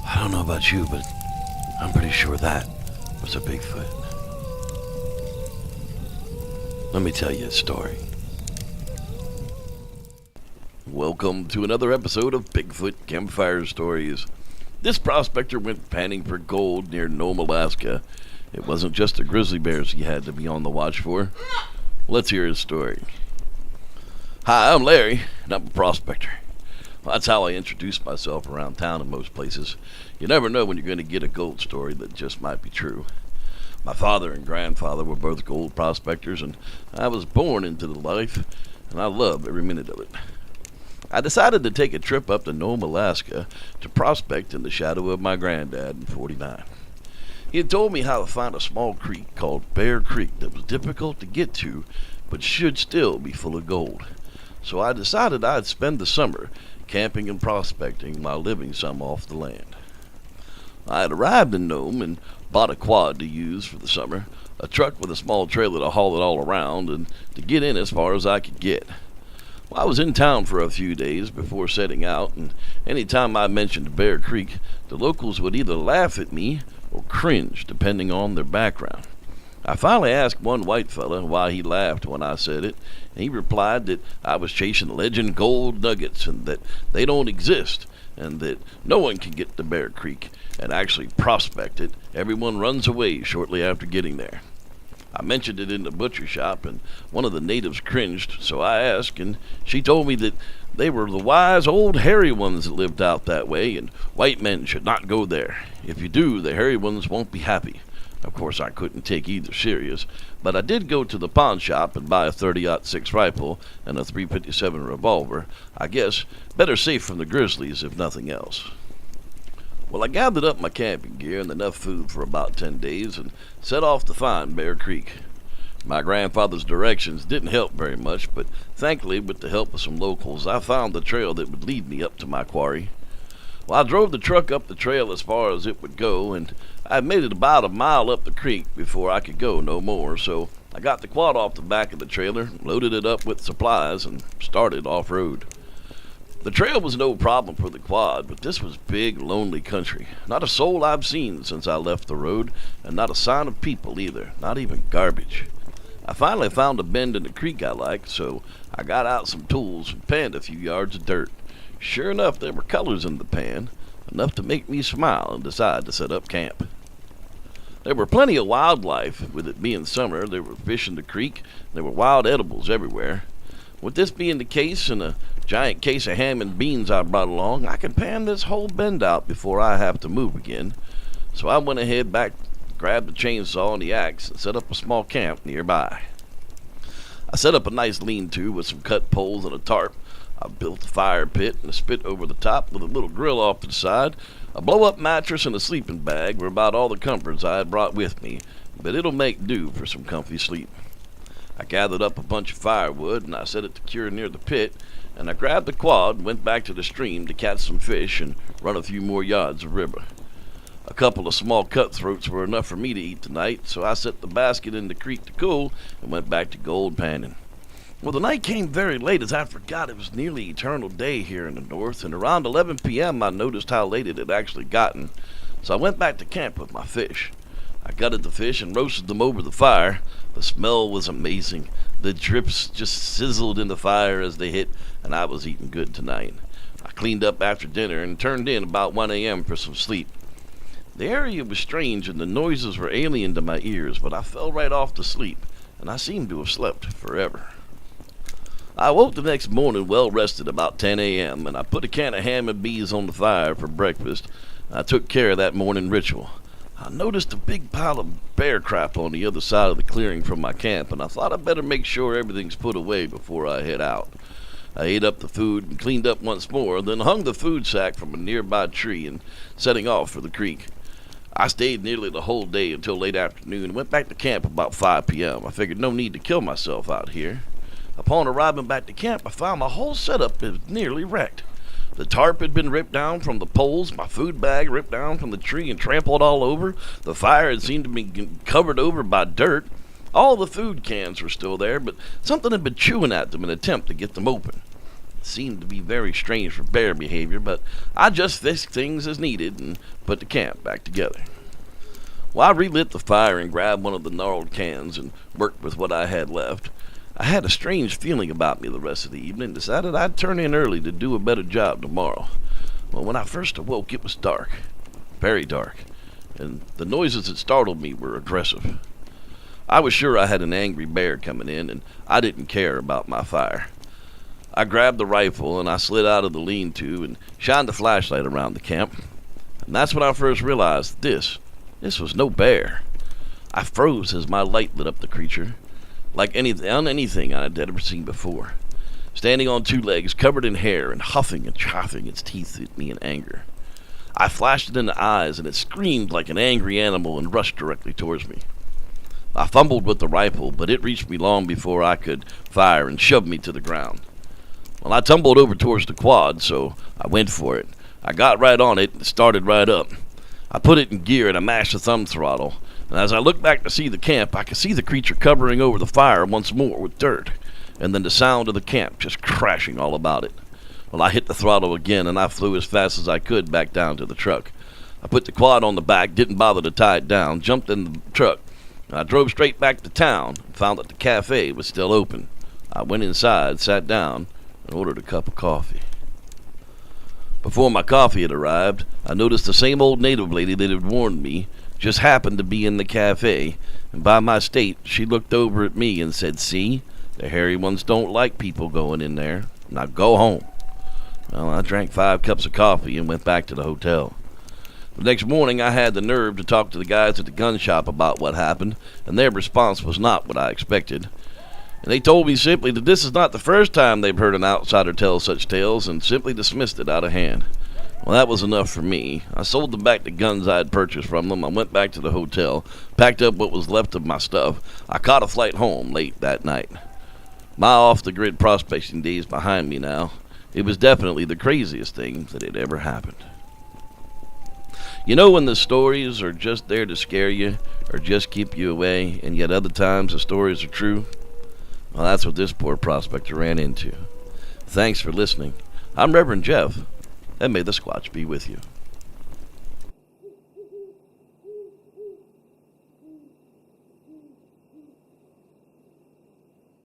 I don't know about you, but I'm pretty sure that was a Bigfoot. Let me tell you a story. Welcome to another episode of Bigfoot Campfire Stories. This prospector went panning for gold near Nome, Alaska. It wasn't just the grizzly bears he had to be on the watch for. Let's hear his story. Hi, I'm Larry, and I'm a prospector. Well, that's how I introduce myself around town in most places. You never know when you're going to get a gold story that just might be true. My father and grandfather were both gold prospectors, and I was born into the life, and I love every minute of it. I decided to take a trip up to Nome, Alaska to prospect in the shadow of my granddad in '49. He had told me how to find a small creek called Bear Creek that was difficult to get to, but should still be full of gold. So I decided I'd spend the summer camping and prospecting while living some off the land. I had arrived in Nome and bought a quad to use for the summer, a truck with a small trailer to haul it all around, and to get in as far as I could get. Well, I was in town for a few days before setting out, and any time I mentioned Bear Creek, the locals would either laugh at me or cringe, depending on their background. I finally asked one white fella why he laughed when I said it, and he replied that I was chasing legend gold nuggets and that they don't exist, and that no one can get to Bear Creek and actually prospect it. Everyone runs away shortly after getting there. I mentioned it in the butcher shop, and one of the natives cringed, so I asked, and she told me that they were the wise old hairy ones that lived out that way, and white men should not go there. If you do, the hairy ones won't be happy. Of course, I couldn't take either serious, but I did go to the pawn shop and buy a .30-06 rifle and a .357 revolver. I guess better safe from the grizzlies, if nothing else. Well, I gathered up my camping gear and enough food for about 10 days and set off to find Bear Creek. My grandfather's directions didn't help very much, but thankfully, with the help of some locals, I found the trail that would lead me up to my quarry. Well, I drove the truck up the trail as far as it would go, and I had made it about a mile up the creek before I could go no more, so I got the quad off the back of the trailer, loaded it up with supplies, and started off-road. The trail was no problem for the quad, but this was big, lonely country. Not a soul I've seen since I left the road, and not a sign of people either, not even garbage. I finally found a bend in the creek I liked, so I got out some tools and panned a few yards of dirt. Sure enough, there were colors in the pan, enough to make me smile and decide to set up camp. There were plenty of wildlife. With it being summer, there were fish in the creek, and there were wild edibles everywhere. With this being the case and a giant case of ham and beans I brought along, I could pan this whole bend out before I have to move again. So I went ahead back, grabbed the chainsaw and the axe, and set up a small camp nearby. I set up a nice lean-to with some cut poles and a tarp. I built a fire pit and a spit over the top with a little grill off to the side. A blow-up mattress and a sleeping bag were about all the comforts I had brought with me, but it'll make do for some comfy sleep. I gathered up a bunch of firewood and I set it to cure near the pit, and I grabbed the quad and went back to the stream to catch some fish and run a few more yards of river. A couple of small cutthroats were enough for me to eat tonight, so I set the basket in the creek to cool and went back to gold panning. Well, the night came very late as I forgot it was nearly eternal day here in the north, and around 11 p.m. I noticed how late it had actually gotten, so I went back to camp with my fish. I gutted the fish and roasted them over the fire. The smell was amazing. The drips just sizzled in the fire as they hit, and I was eating good tonight. I cleaned up after dinner and turned in about 1 a.m. for some sleep. The area was strange and the noises were alien to my ears, but I fell right off to sleep, and I seemed to have slept forever. I woke the next morning well rested about 10 a.m., and I put a can of ham and beans on the fire for breakfast. I took care of that morning ritual. I noticed a big pile of bear crap on the other side of the clearing from my camp, and I thought I'd better make sure everything's put away before I head out. I ate up the food and cleaned up once more, then hung the food sack from a nearby tree and setting off for the creek. I stayed nearly the whole day until late afternoon and went back to camp about 5 p.m. I figured no need to kill myself out here. Upon arriving back to camp, I found my whole setup was nearly wrecked. The tarp had been ripped down from the poles, my food bag ripped down from the tree and trampled all over. The fire had seemed to be covered over by dirt. All the food cans were still there, but something had been chewing at them in an attempt to get them open. seemed to be very strange for bear behavior, but I just fixed things as needed and put the camp back together. Well, I relit the fire and grabbed one of the gnarled cans and worked with what I had left. I had a strange feeling about me the rest of the evening and decided I'd turn in early to do a better job tomorrow. Well, when I first awoke, it was dark, very dark, and the noises that startled me were aggressive. I was sure I had an angry bear coming in, and I didn't care about my fire. I grabbed the rifle, and I slid out of the lean-to and shined the flashlight around the camp. And that's when I first realized this was no bear. I froze as my light lit up the creature, like anything I had ever seen before. Standing on two legs, covered in hair, and huffing and chafing its teeth at me in anger. I flashed it in the eyes, and it screamed like an angry animal and rushed directly towards me. I fumbled with the rifle, but it reached me long before I could fire and shoved me to the ground. Well, I tumbled over towards the quad, so I went for it. I got right on it and started right up. I put it in gear and I mashed the thumb throttle, and as I looked back to see the camp, I could see the creature covering over the fire once more with dirt, and then the sound of the camp just crashing all about it. Well, I hit the throttle again, and I flew as fast as I could back down to the truck. I put the quad on the back, didn't bother to tie it down, jumped in the truck, and I drove straight back to town and found that the cafe was still open. I went inside, sat down, and ordered a cup of coffee. Before my coffee had arrived, I noticed the same old native lady that had warned me just happened to be in the cafe, and by my state, she looked over at me and said, "See, the hairy ones don't like people going in there. Now go home." Well, I drank 5 cups of coffee and went back to the hotel. The next morning, I had the nerve to talk to the guys at the gun shop about what happened, and their response was not what I expected. And they told me simply that this is not the first time they've heard an outsider tell such tales, and simply dismissed it out of hand. Well, that was enough for me. I sold them back the guns I had purchased from them. I went back to the hotel, packed up what was left of my stuff. I caught a flight home late that night. My off-the-grid prospecting days behind me now. It was definitely the craziest thing that had ever happened. You know when the stories are just there to scare you or just keep you away, and yet other times the stories are true? Well, that's what this poor prospector ran into. Thanks for listening. I'm Reverend Jeff, and may the Squatch be with you.